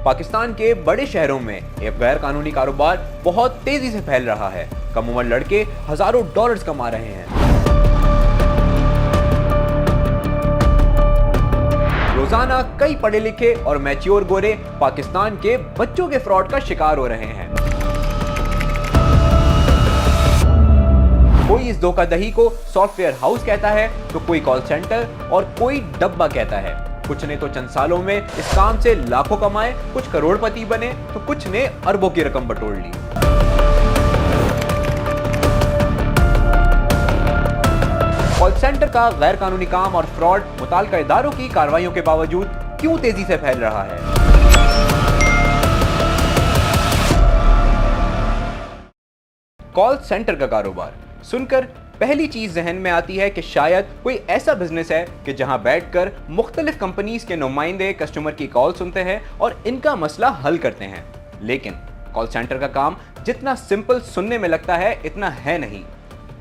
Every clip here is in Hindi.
पाकिस्तान के बड़े शहरों में एक गैर कानूनी कारोबार बहुत तेजी से फैल रहा है। कम उम्र लड़के हजारों डॉलर्स कमा रहे हैं। रोजाना कई पढ़े लिखे और मैच्योर गोरे पाकिस्तान के बच्चों के फ्रॉड का शिकार हो रहे हैं। कोई इस धोखाधड़ी को सॉफ्टवेयर हाउस कहता है तो कोई कॉल सेंटर और कोई डब्बा कहता है। कुछ ने तो चंद सालों में इस काम से लाखों कमाए, कुछ करोड़पति बने तो कुछ ने अरबों की रकम बटोर ली। कॉल सेंटर का गैर कानूनी काम और फ्रॉड मुताल्लिका इदारों की कार्रवाइयों के बावजूद क्यों तेजी से फैल रहा है? कॉल सेंटर का कारोबार सुनकर पहली चीज जहन में आती है कि शायद कोई ऐसा बिजनेस है कि जहां बैठकर मुख्तलिफ कंपनीज के नुमाइंदे कस्टमर की कॉल सुनते हैं और इनका मसला हल करते हैं। लेकिन कॉल सेंटर का काम जितना सिंपल सुनने में लगता है इतना है नहीं।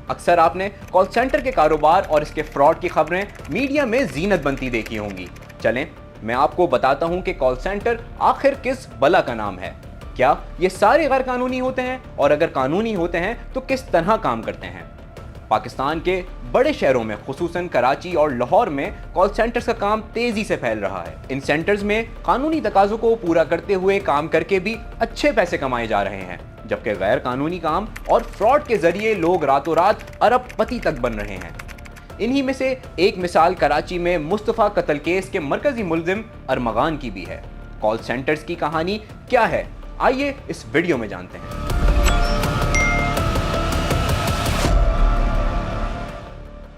अक्सर आपने कॉल सेंटर के कारोबार और इसके फ्रॉड की खबरें मीडिया में जीनत बनती देखी होंगी। चलें मैं आपको बताता हूं कि कॉल सेंटर आखिर किस बला का नाम है। क्या ये सारे गैर कानूनी होते हैं, और अगर कानूनी होते हैं तो किस तरह काम करते हैं? पाकिस्तान के बड़े शहरों में खुसूसन कराची और लाहौर में कॉल सेंटर्स का काम तेजी से फैल रहा है। इन सेंटर्स में कानूनी तकाज़ों को पूरा करते हुए काम करके भी अच्छे पैसे कमाए जा रहे हैं, जबकि गैर कानूनी काम और फ्रॉड के जरिए लोग रातों रात अरबपति तक बन रहे हैं। इन्हीं में से एक मिसाल कराची में मुस्तफ़ा कत्ल केस के मरकजी मुल्जिम अरमगान की भी है। कॉल सेंटर्स की कहानी क्या है, आइए इस वीडियो में जानते हैं।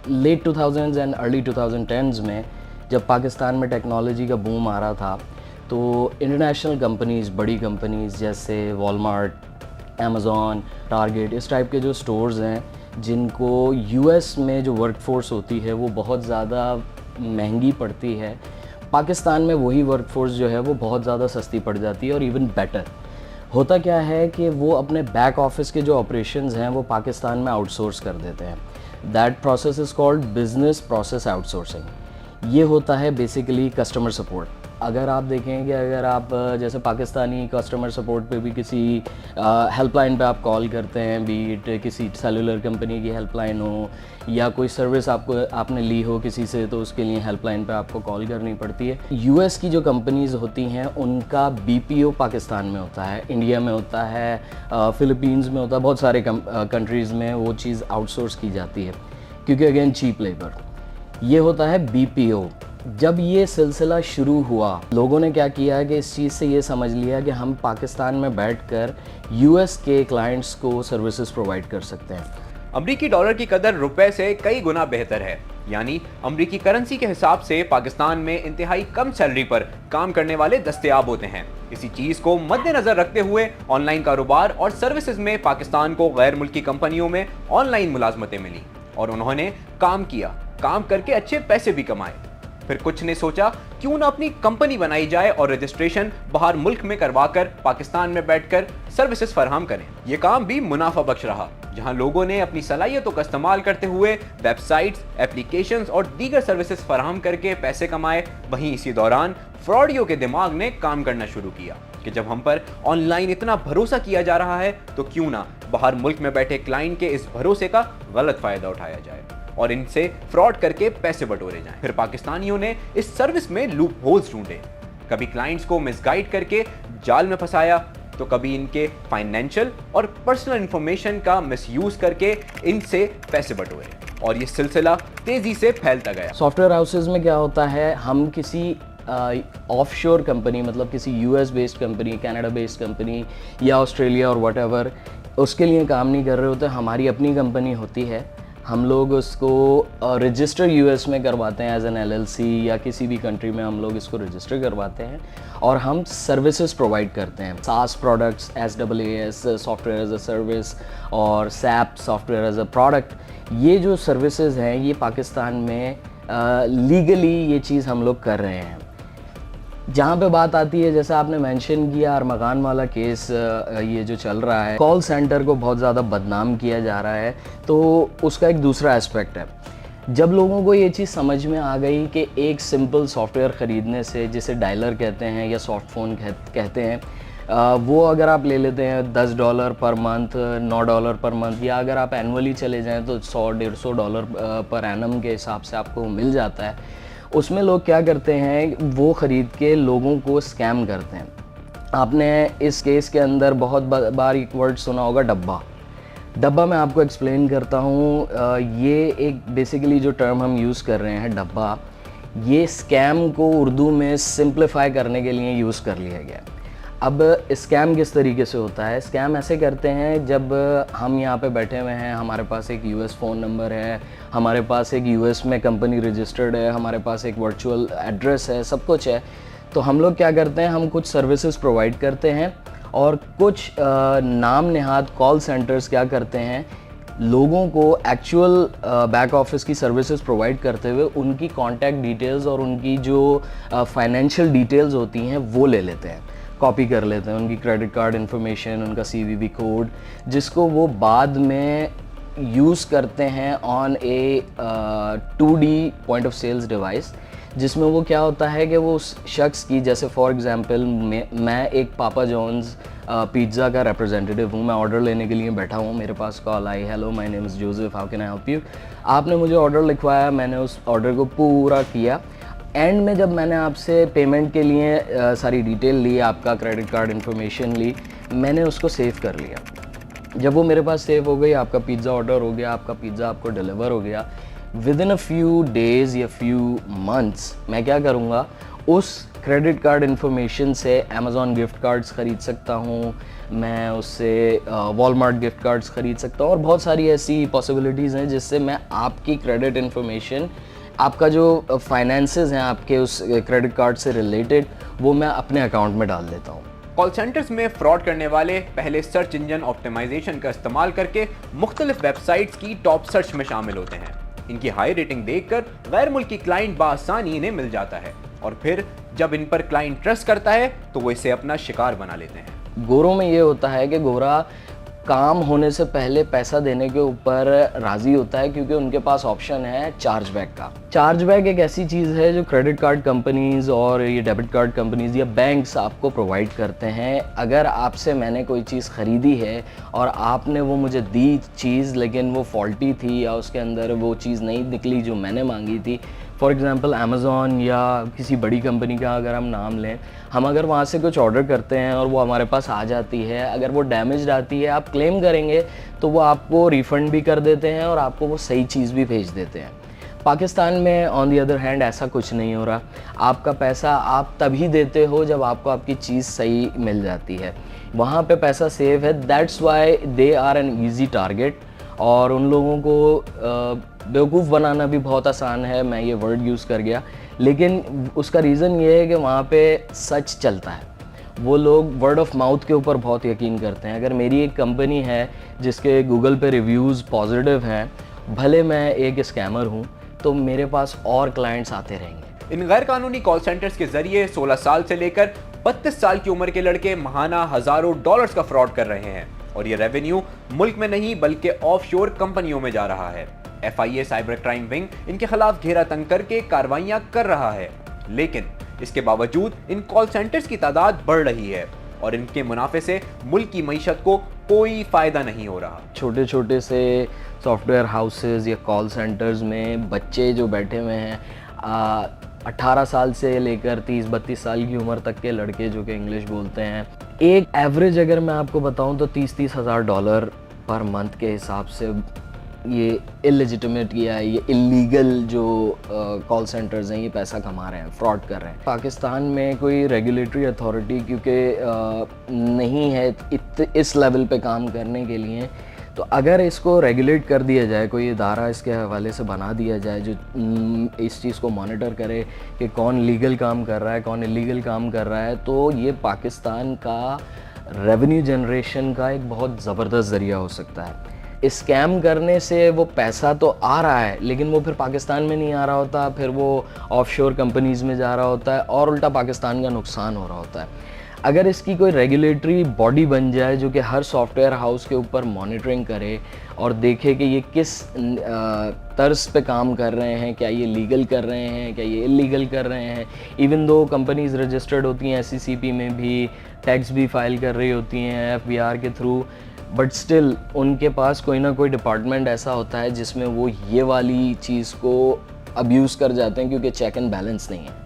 Late 2000s and early 2010s में जब पाकिस्तान में टेक्नोलॉजी का बूम आ रहा था तो इंटरनेशनल कंपनीज़, बड़ी कंपनीज़ जैसे वॉलमार्ट, अमेज़ॉन, टारगेट, इस टाइप के जो स्टोर्स हैं जिनको यूएस में जो वर्कफोर्स होती है वो बहुत ज़्यादा महंगी पड़ती है, पाकिस्तान में वही वर्कफोर्स जो है वो बहुत ज़्यादा सस्ती पड़ जाती है और इवन बेटर। होता क्या है कि वो अपने बैक ऑफिस के जो ऑपरेशंस हैं वो पाकिस्तान में आउटसोर्स कर देते हैं। That process is called business process outsourcing. ये होता है बेसिकली कस्टमर सपोर्ट। अगर आप देखें कि अगर आप जैसे पाकिस्तानी कस्टमर सपोर्ट पे भी किसी हेल्पलाइन पे आप कॉल करते हैं, बीट किसी सेलुलर कंपनी की हेल्पलाइन हो या कोई सर्विस आपने ली हो किसी से, तो उसके लिए हेल्पलाइन पे आपको कॉल करनी पड़ती है। यूएस की जो कंपनीज़ होती हैं उनका बीपीओ पाकिस्तान में होता है, इंडिया में होता है, फ़िलीपींस में होता है, बहुत सारे कंट्रीज़ में वो चीज़ आउटसोर्स की जाती है क्योंकि अगेन चीप लेबर। ये होता है बीपीओ। जब ये सिलसिला शुरू हुआ लोगों ने क्या किया कि इस चीज़ से ये समझ लिया कि हम पाकिस्तान में बैठकर यूएस के क्लाइंट्स को सर्विसेज प्रोवाइड कर सकते हैं। अमरीकी डॉलर की कदर रुपए से कई गुना बेहतर है, यानी अमरीकी करेंसी के हिसाब से पाकिस्तान में इंतहाई कम सैलरी पर काम करने वाले दस्तयाब होते हैं। इसी चीज़ को मद्देनजर रखते हुए ऑनलाइन कारोबार और सर्विसेज में पाकिस्तान को गैर मुल्की कंपनियों में ऑनलाइन मुलाजमतें मिली और उन्होंने काम किया, काम करके अच्छे पैसे भी कमाए। फिर कुछ ने सोचा क्यों ना अपनी कंपनी बनाई जाए और रजिस्ट्रेशन बाहर मुल्क में करवाकर पाकिस्तान में बैठकर सर्विसेज फराहम करें। यह काम भी मुनाफा बख्श रहा, जहां लोगों ने अपनी सलाहियतों का इस्तेमाल करते हुए वेबसाइट्स, एप्लीकेशंस और दीगर सर्विसेज फराहम करके पैसे कमाए। वहीं इसी दौरान फ्रॉडियों के दिमाग ने काम करना शुरू किया कि जब हम पर ऑनलाइन इतना भरोसा किया जा रहा है तो क्यों ना बाहर मुल्क में बैठे क्लाइंट के इस भरोसे का गलत फायदा उठाया जाए और इनसे फ्रॉड करके पैसे बटोरे जाएं। फिर पाकिस्तानियों ने इस सर्विस में लूप होल्स ढूंढे, कभी क्लाइंट्स को मिसगाइड करके जाल में फंसाया तो कभी इनके फाइनेंशियल और पर्सनल इंफॉर्मेशन का मिसयूज करके इनसे पैसे बटोरे और ये सिलसिला तेजी से फैलता गया। सॉफ्टवेयर हाउसेज में क्या होता है, हम किसी ऑफशोर कंपनी, मतलब किसी US based company, Canada based company या ऑस्ट्रेलिया और व्हाटएवर, उसके लिए काम नहीं कर रहे होते। हमारी अपनी कंपनी होती है, हम लोग उसको रजिस्टर यूएस में करवाते हैं एज एन एलएलसी या किसी भी कंट्री में हम लोग इसको रजिस्टर करवाते हैं और हम सर्विसेज प्रोवाइड करते हैं। SaaS products, SaaS software as a service और SaaP software as a product, ये जो सर्विसेज हैं ये पाकिस्तान में लीगली ये चीज़ हम लोग कर रहे हैं। जहाँ पे बात आती है, जैसे आपने मेंशन किया अरमगान वाला केस, ये जो चल रहा है, कॉल सेंटर को बहुत ज़्यादा बदनाम किया जा रहा है, तो उसका एक दूसरा एस्पेक्ट है। जब लोगों को ये चीज़ समझ में आ गई कि एक सिंपल सॉफ्टवेयर ख़रीदने से, जिसे डायलर कहते हैं या सॉफ्ट फ़ोन कहते हैं, वो अगर आप ले लेते हैं $10 पर मंथ, $9 पर मंथ, या अगर आप एनुअली चले जाएं तो $100-150 पर एनम के हिसाब से आपको मिल जाता है। उसमें लोग क्या करते हैं, वो ख़रीद के लोगों को स्कैम करते हैं। आपने इस केस के अंदर बहुत बार एक वर्ड सुना होगा, डब्बा। मैं आपको एक्सप्लेन करता हूँ। ये एक बेसिकली जो टर्म हम यूज़ कर रहे हैं, डब्बा, ये स्कैम को उर्दू में सिंप्लीफाई करने के लिए यूज़ कर लिया गया। अब स्कैम किस तरीके से होता है? स्कैम ऐसे करते हैं, जब हम यहाँ पे बैठे हुए हैं, हमारे पास एक यूएस फ़ोन नंबर है, हमारे पास एक यूएस में कंपनी रजिस्टर्ड है, हमारे पास एक वर्चुअल एड्रेस है, सब कुछ है। तो हम लोग क्या करते हैं, हम कुछ सर्विसेज प्रोवाइड करते हैं, और कुछ नाम नेहाद कॉल सेंटर्स क्या करते हैं, लोगों को एक्चुअल बैक ऑफिस की सर्विसेज प्रोवाइड करते हुए उनकी कॉन्टैक्ट डिटेल्स और उनकी जो फाइनेंशियल डिटेल्स होती हैं वो ले लेते हैं, कॉपी कर लेते हैं, उनकी क्रेडिट कार्ड इन्फॉर्मेशन, उनका CVV कोड, जिसको वो बाद में यूज़ करते हैं on a 2D point of sales device, जिसमें वो क्या होता है कि वो उस शख्स की, जैसे फॉर एग्जांपल मैं एक पापा जॉन्स पिज़्ज़ा का रिप्रेजेंटेटिव हूँ, मैं ऑर्डर लेने के लिए बैठा हूँ, मेरे पास कॉल आई, hello my name is Joseph, how can I help you. आपने मुझे ऑर्डर लिखवाया, मैंने उस ऑर्डर को पूरा किया। एंड में जब मैंने आपसे पेमेंट के लिए सारी डिटेल ली, आपका क्रेडिट कार्ड इन्फॉर्मेशन ली, मैंने उसको सेव कर लिया। जब वो मेरे पास सेव हो गई, आपका पिज़्ज़ा ऑर्डर हो गया, आपका पिज़्ज़ा आपको डिलीवर हो गया, with in a few days या फ्यू मंथ्स मैं क्या करूँगा, उस क्रेडिट कार्ड इन्फॉर्मेशन से अमेज़ॉन गिफ्ट कार्ड्स ख़रीद सकता हूँ, मैं उससे वॉलमार्ट गिफ्ट कार्ड्स ख़रीद सकता हूँ, और बहुत सारी ऐसी पॉसिबिलिटीज़ हैं जिससे मैं आपकी क्रेडिट इन्फॉर्मेशन, आपका जो फाइनेंसेस हैं आपके उस क्रेडिट कार्ड से रिलेटेड, वो मैं अपने अकाउंट में डाल देता हूँ। कॉल सेंटर्स में फ्रॉड करने वाले पहले सर्च इंजन ऑप्टिमाइजेशन का इस्तेमाल करके मुख्तलिफ वेबसाइट्स की टॉप सर्च में शामिल होते हैं। इनकी हाई रेटिंग देखकर गैर मुल्की क्लाइंट बासानी इन्हें मिल जाता है, और फिर जब इन पर क्लाइंट ट्रस्ट करता है तो वो इसे अपना शिकार बना लेते हैं। गोरों में ये होता है कि गोरा काम होने से पहले पैसा देने के ऊपर राज़ी होता है, क्योंकि उनके पास ऑप्शन है चार्जबैक का। चार्जबैक एक ऐसी चीज़ है जो क्रेडिट कार्ड कंपनीज़ और ये डेबिट कार्ड कंपनीज़ या बैंक्स आपको प्रोवाइड करते हैं। अगर आपसे मैंने कोई चीज़ ख़रीदी है और आपने वो मुझे दी चीज़, लेकिन वो फॉल्टी थी या उसके अंदर वो चीज़ नहीं निकली जो मैंने मांगी थी, फॉर एग्ज़ाम्पल अमेज़ॉन या किसी बड़ी कंपनी का अगर हम नाम लें, हम अगर वहाँ से कुछ ऑर्डर करते हैं और वो हमारे पास आ जाती है, अगर वो डैमेज्ड आती है, आप क्लेम करेंगे तो वो आपको रिफ़ंड भी कर देते हैं और आपको वो सही चीज़ भी भेज देते हैं। पाकिस्तान में ऑन दी अदर हैंड ऐसा कुछ नहीं हो रहा। आपका पैसा आप तभी देते हो जब आपको आपकी चीज़ सही मिल जाती है, वहाँ पे पैसा सेव है। That's why they are an easy target, और उन लोगों को बेवकूफ़ बनाना भी बहुत आसान है, मैं ये वर्ड यूज़ कर गया, लेकिन उसका रीज़न ये है कि वहाँ पे सच चलता है। वो लोग वर्ड ऑफ माउथ के ऊपर बहुत यकीन करते हैं। अगर मेरी एक कंपनी है जिसके गूगल पे रिव्यूज़ पॉजिटिव हैं, भले मैं एक स्कैमर हूँ, तो मेरे पास और क्लाइंट्स आते रहेंगे। इन गैर कानूनी कॉल सेंटर्स के जरिए 16 साल से लेकर 32 साल की उम्र के लड़के महाना हज़ारों डॉलर्स का फ्रॉड कर रहे हैं, और ये रेवेन्यू मुल्क में नहीं बल्कि ऑफशोर कंपनियों में जा रहा है। FIA साइबर क्राइम विंग इनके खिलाफ घेरा तंग करके कार्रवाइयां कर रहा है, लेकिन इसके बावजूद इन कॉल सेंटर्स की तादाद बढ़ रही है और इनके मुनाफे से मुल्क की मईशत को कोई फायदा नहीं हो रहा। छोटे छोटे से सॉफ्टवेयर हाउसेज या कॉल सेंटर्स में बच्चे जो बैठे हुए हैं, 18 साल से लेकर 30-32 साल की उम्र तक के लड़के जो कि इंग्लिश बोलते हैं, एक एवरेज अगर मैं आपको बताऊं तो $30,000 हज़ार पर मंथ के हिसाब से ये इलेजिटिमेट या ये इलीगल जो कॉल सेंटर्स हैं ये पैसा कमा रहे हैं, फ्रॉड कर रहे हैं। पाकिस्तान में कोई रेगुलेटरी अथॉरिटी क्योंकि नहीं है इस लेवल पे काम करने के लिए, तो अगर इसको रेगुलेट कर दिया जाए, कोई इदारा इसके हवाले से बना दिया जाए जो इस चीज़ को मॉनिटर करे कि कौन लीगल काम कर रहा है, कौन इलीगल काम कर रहा है, तो ये पाकिस्तान का रेवेन्यू जनरेशन का एक बहुत ज़बरदस्त ज़रिया हो सकता है। स्कैम करने से वो पैसा तो आ रहा है, लेकिन वो फिर पाकिस्तान में नहीं आ रहा होता, फिर वो ऑफशोर कंपनीज़ में जा रहा होता है और उल्टा पाकिस्तान का नुकसान हो रहा होता है। अगर इसकी कोई रेगुलेटरी बॉडी बन जाए जो कि हर सॉफ्टवेयर हाउस के ऊपर मॉनिटरिंग करे और देखे कि ये किस तर्ज पे काम कर रहे हैं, क्या ये लीगल कर रहे हैं, क्या ये इलीगल कर रहे हैं। इवन दो कंपनीज रजिस्टर्ड होती हैं SECP में भी, टैक्स भी फाइल कर रही होती हैं FBR के थ्रू, बट स्टिल उनके पास कोई ना कोई डिपार्टमेंट ऐसा होता है जिसमें वो ये वाली चीज़ को अब्यूज़ कर जाते हैं क्योंकि चेक एंड बैलेंस नहीं है।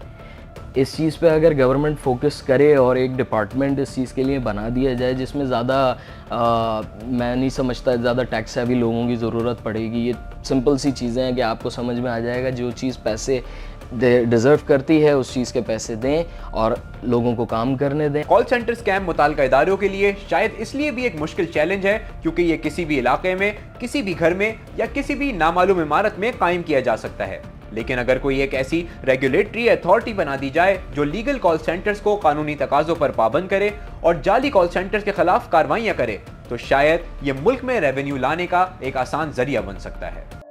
इस चीज़ पे अगर गवर्नमेंट फोकस करे और एक डिपार्टमेंट इस चीज़ के लिए बना दिया जाए जिसमें ज़्यादा मैं नहीं समझता ज़्यादा टैक्स हैवी लोगों की ज़रूरत पड़ेगी। ये सिंपल सी चीज़ें हैं कि आपको समझ में आ जाएगा, जो चीज़ पैसे डिज़र्व करती है उस चीज़ के पैसे दें और लोगों को काम करने दें। कॉल सेंटर स्कैम मुताल्लिका इदारों के लिए शायद इसलिए भी एक मुश्किल चैलेंज है क्योंकि ये किसी भी इलाके में, किसी भी घर में या किसी भी नामालूम इमारत में कायम किया जा सकता है। लेकिन अगर कोई एक ऐसी रेगुलेटरी अथॉरिटी बना दी जाए जो लीगल कॉल सेंटर्स को कानूनी तकाज़ों पर पाबंद करे और जाली कॉल सेंटर्स के खिलाफ कार्रवाइयां करे, तो शायद ये मुल्क में रेवेन्यू लाने का एक आसान जरिया बन सकता है।